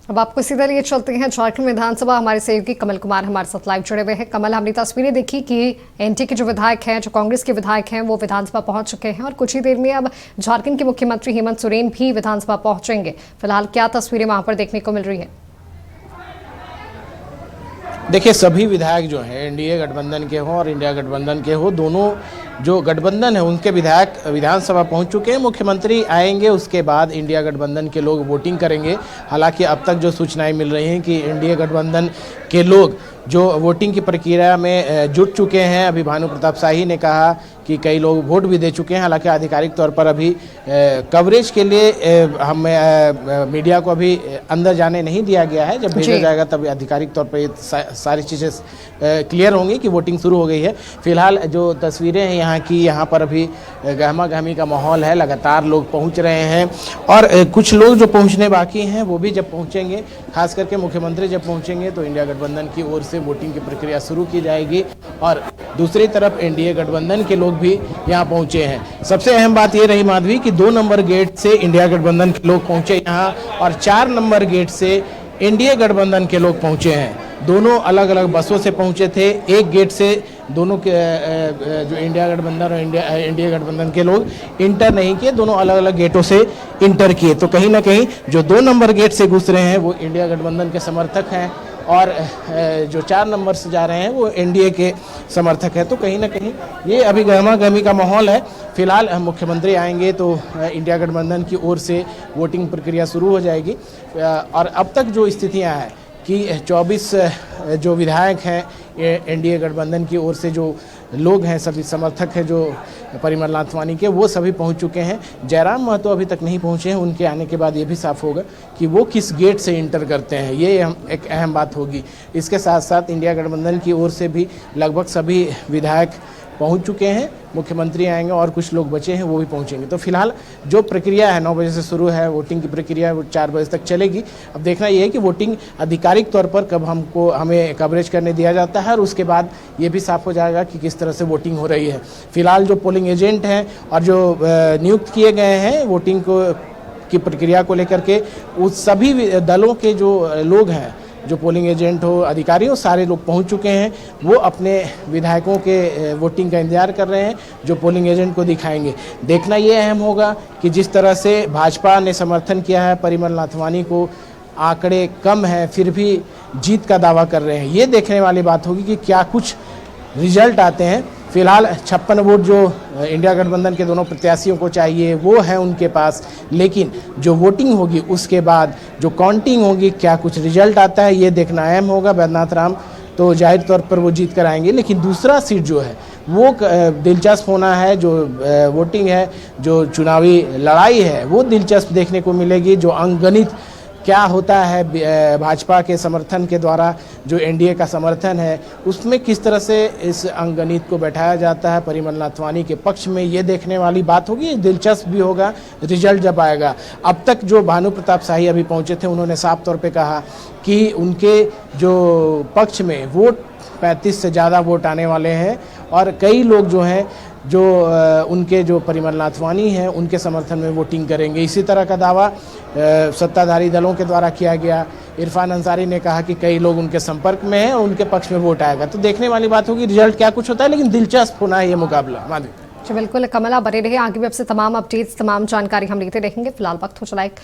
अब आपको सीधा लिए चलते हैं झारखंड विधानसभा। हमारे सहयोगी कमल कुमार हमारे साथ लाइव जुड़े हुए हैं। कमल, हमने तस्वीरें देखी कि एनटी के जो विधायक हैं, जो कांग्रेस के विधायक हैं, वो विधानसभा पहुंच चुके हैं और कुछ ही देर में अब झारखंड के मुख्यमंत्री हेमंत सोरेन भी विधानसभा पहुंचेंगे। फिलहाल क्या तस्वीरें वहां पर देखने को मिल रही है? देखिए, सभी विधायक जो हैं एनडीए गठबंधन के हों और इंडिया गठबंधन के हों, दोनों जो गठबंधन है उनके विधायक विधानसभा पहुंच चुके हैं। मुख्यमंत्री आएंगे, उसके बाद इंडिया गठबंधन के लोग वोटिंग करेंगे। हालांकि अब तक जो सूचनाएं मिल रही हैं कि इंडिया गठबंधन के लोग जो वोटिंग की प्रक्रिया में जुट चुके हैं। अभी भानु प्रताप शाही ने कहा कि कई लोग वोट भी दे चुके हैं। हालांकि आधिकारिक तौर पर अभी कवरेज के लिए मीडिया को अभी अंदर जाने नहीं दिया गया है। जब भेजा जाएगा तब आधिकारिक तौर पर ये सारी चीज़ें क्लियर होंगी कि वोटिंग शुरू हो गई है। फिलहाल जो तस्वीरें हैं यहाँ पर अभी गहमा गहमी का माहौल है। लगातार लोग पहुँच रहे हैं और कुछ लोग जो पहुँचने बाकी हैं वो भी जब पहुँचेंगे, खास करके मुख्यमंत्री जब पहुँचेंगे तो इंडिया गठबंधन की ओर से वोटिंग की प्रक्रिया शुरू की जाएगी। और दूसरी तरफ एनडीए गठबंधन के लोग भी यहाँ पहुंचे हैं। सबसे अहम बात ये रही माधवी कि 2 नंबर गेट से इंडिया गठबंधन के लोग पहुंचे यहाँ और 4 नंबर गेट से एनडीए गठबंधन के लोग पहुंचे हैं। दोनों अलग अलग बसों से पहुंचे थे। एक गेट से दोनों के जो इंडिया गठबंधन और इंडिया गठबंधन के लोग इंटर नहीं किए, दोनों अलग अलग गेटों से इंटर किए। तो कहीं ना कहीं जो 2 नंबर गेट से घुस रहे हैं वो इंडिया गठबंधन के समर्थक हैं और जो 4 नंबर से जा रहे हैं वो एनडीए के समर्थक है। तो कहीं ना कहीं ये अभी गहमा गहमी का माहौल है। फिलहाल मुख्यमंत्री आएंगे तो इंडिया गठबंधन की ओर से वोटिंग प्रक्रिया शुरू हो जाएगी। और अब तक जो स्थितियां हैं कि 24 जो विधायक हैं एनडीए गठबंधन की ओर से, जो लोग हैं, सभी समर्थक हैं जो परिमल नाथवानी के, वो सभी पहुंच चुके हैं। जयराम महतो अभी तक नहीं पहुंचे हैं। उनके आने के बाद ये भी साफ होगा कि वो किस गेट से इंटर करते हैं। ये एक अहम बात होगी। इसके साथ साथ इंडिया गठबंधन की ओर से भी लगभग सभी विधायक पहुंच चुके हैं। मुख्यमंत्री आएंगे और कुछ लोग बचे हैं वो भी पहुंचेंगे। तो फिलहाल जो प्रक्रिया है 9 बजे से शुरू है, वोटिंग की प्रक्रिया वो 4 बजे तक चलेगी। अब देखना ये है कि वोटिंग आधिकारिक तौर पर कब हमें कवरेज करने दिया जाता है और उसके बाद ये भी साफ हो जाएगा कि किस तरह से वोटिंग हो रही है। फिलहाल जो पोलिंग एजेंट हैं और जो नियुक्त किए गए हैं वोटिंग की प्रक्रिया को लेकर के, उस सभी दलों के जो लोग हैं, जो पोलिंग एजेंट हो, अधिकारी हो, सारे लोग पहुंच चुके हैं। वो अपने विधायकों के वोटिंग का इंतजार कर रहे हैं जो पोलिंग एजेंट को दिखाएंगे। देखना ये अहम होगा कि जिस तरह से भाजपा ने समर्थन किया है परिमल नाथवानी को, आंकड़े कम हैं फिर भी जीत का दावा कर रहे हैं। ये देखने वाली बात होगी कि क्या कुछ रिजल्ट आते हैं। फिलहाल 56 वोट जो इंडिया गठबंधन के दोनों प्रत्याशियों को चाहिए वो है उनके पास, लेकिन जो वोटिंग होगी उसके बाद जो काउंटिंग होगी, क्या कुछ रिजल्ट आता है, ये देखना अहम होगा। बैद्यनाथ राम तो जाहिर तौर पर वो जीत कर आएंगे, लेकिन दूसरा सीट जो है वो दिलचस्प होना है। जो वोटिंग है, जो चुनावी लड़ाई है, वो दिलचस्प देखने को मिलेगी। जो अंकगणित क्या होता है भाजपा के समर्थन के द्वारा जो एनडीए का समर्थन है, उसमें किस तरह से इस अंकगणित को बैठाया जाता है परिमल नाथवानी के पक्ष में, ये देखने वाली बात होगी। दिलचस्प भी होगा रिजल्ट जब आएगा। अब तक जो भानु प्रताप शाही अभी पहुंचे थे, उन्होंने साफ तौर पे कहा कि उनके जो पक्ष में वोट 35 से ज़्यादा वोट आने वाले हैं और कई लोग जो हैं जो उनके जो परिमल नाथवानी हैं उनके समर्थन में वोटिंग करेंगे। इसी तरह का दावा सत्ताधारी दलों के द्वारा किया गया। इरफान अंसारी ने कहा कि कई लोग उनके संपर्क में हैं और उनके पक्ष में वोट आएगा। तो देखने वाली बात होगी रिजल्ट क्या कुछ होता है, लेकिन दिलचस्प होना है ये मुकाबला। माधवी बिल्कुल, कमला बने रहे, आगे भी आपसे तमाम अपडेट्स, तमाम जानकारी हम लेते रहेंगे। फिलहाल वक्त हो चला एक